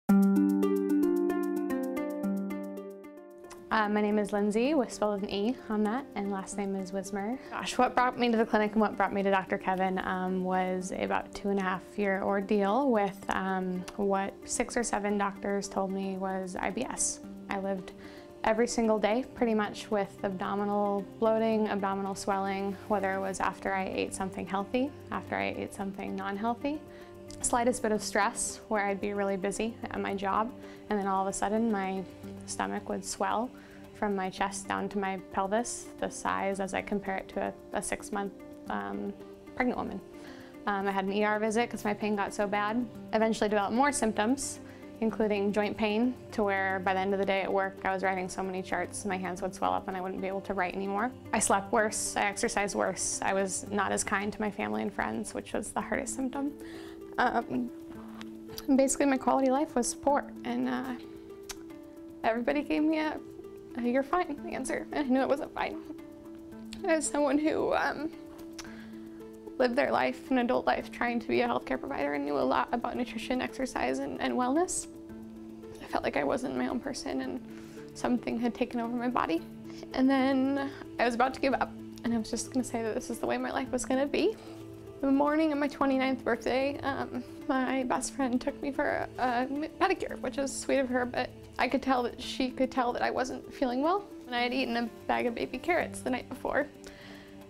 My name is Lindsey, spelled with an E on that, and last name is Wismer. Gosh, what brought me to the clinic and what brought me to Dr. Kevin was about 2.5-year ordeal with what 6 or 7 doctors told me was IBS. I lived every single day pretty much with abdominal bloating, abdominal swelling, whether it was after I ate something healthy, after I ate something non-healthy. Slightest bit of stress where I'd be really busy at my job, and then all of a sudden my stomach would swell from my chest down to my pelvis, the size as I compare it to a 6-month pregnant woman. I had an ER visit because my pain got so bad. Eventually developed more symptoms, including joint pain, to where by the end of the day at work I was writing so many charts my hands would swell up and I wouldn't be able to write anymore. I slept worse, I exercised worse, I was not as kind to my family and friends, which was the hardest symptom. Basically my quality of life was poor, and everybody gave me a "you're fine" answer, and I knew it wasn't fine. As someone who lived their life, an adult life, trying to be a healthcare provider and knew a lot about nutrition, exercise, and wellness, I felt like I wasn't my own person and something had taken over my body. And then I was about to give up, and I was just gonna say that this is the way my life was gonna be. The morning of my 29th birthday, my best friend took me for a pedicure, which is sweet of her, but I could tell that she could tell that I wasn't feeling well. And I had eaten a bag of baby carrots the night before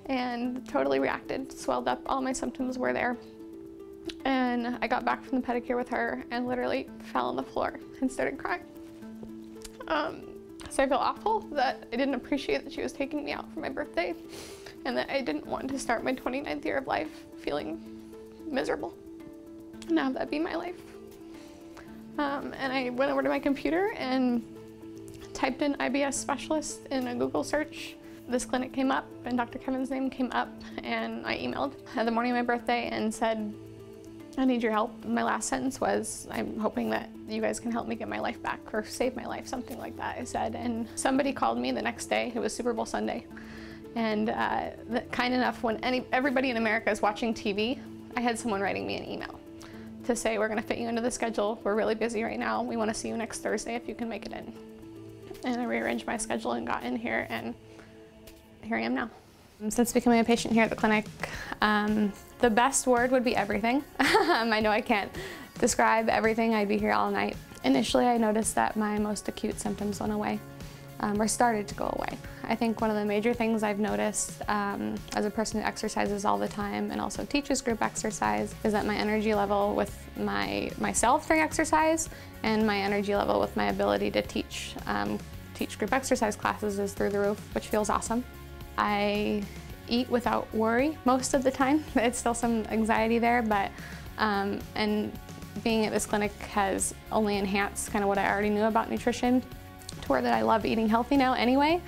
and totally reacted, swelled up, all my symptoms were there. And I got back from the pedicure with her and literally fell on the floor and started crying. So I feel awful that I didn't appreciate that she was taking me out for my birthday, and that I didn't want to start my 29th year of life feeling miserable and have that be my life. And I went over to my computer and typed in IBS specialist in a Google search. This clinic came up and Dr. Kevin's name came up, and I emailed the morning of my birthday and said, "I need your help." My last sentence was, "I'm hoping that you guys can help me get my life back or save my life," something like that I said. And somebody called me the next day. It was Super Bowl Sunday. And kind enough, when everybody in America is watching TV, I had someone writing me an email to say, "We're gonna fit you into the schedule. We're really busy right now. We wanna see you next Thursday if you can make it in." And I rearranged my schedule and got in here, and here I am now. Since becoming a patient here at the clinic, the best word would be everything. I know I can't describe everything. I'd be here all night. Initially, I noticed that my most acute symptoms went away, or started to go away. I think one of the major things I've noticed as a person who exercises all the time and also teaches group exercise is that my energy level with myself during exercise and my energy level with my ability to teach group exercise classes is through the roof, which feels awesome. I eat without worry most of the time. It's still some anxiety there, but and being at this clinic has only enhanced kind of what I already knew about nutrition, to where that I love eating healthy now anyway.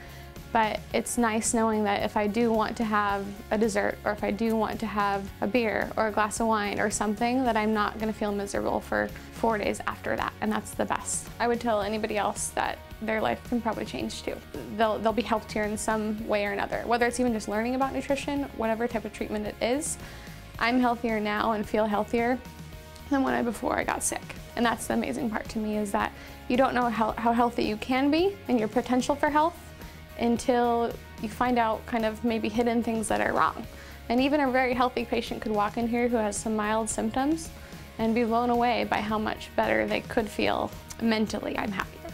But it's nice knowing that if I do want to have a dessert, or if I do want to have a beer or a glass of wine or something, that I'm not gonna feel miserable for 4 days after that, and that's the best. I would tell anybody else that their life can probably change too. They'll be healthier in some way or another, whether it's even just learning about nutrition, whatever type of treatment it is. I'm healthier now and feel healthier than when before I got sick. And that's the amazing part to me, is that you don't know how healthy you can be and your potential for health until you find out kind of maybe hidden things that are wrong. And even a very healthy patient could walk in here who has some mild symptoms and be blown away by how much better they could feel mentally. I'm happier.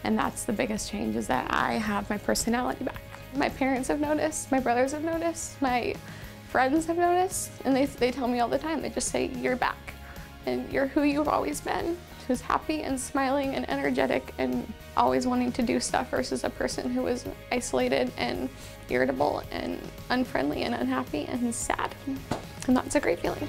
And that's the biggest change, is that I have my personality back. My parents have noticed, my brothers have noticed, my friends have noticed, and they tell me all the time, they just say, "You're back, and you're who you've always been," who's happy and smiling and energetic and always wanting to do stuff, versus a person who was isolated and irritable and unfriendly and unhappy and sad. And that's a great feeling.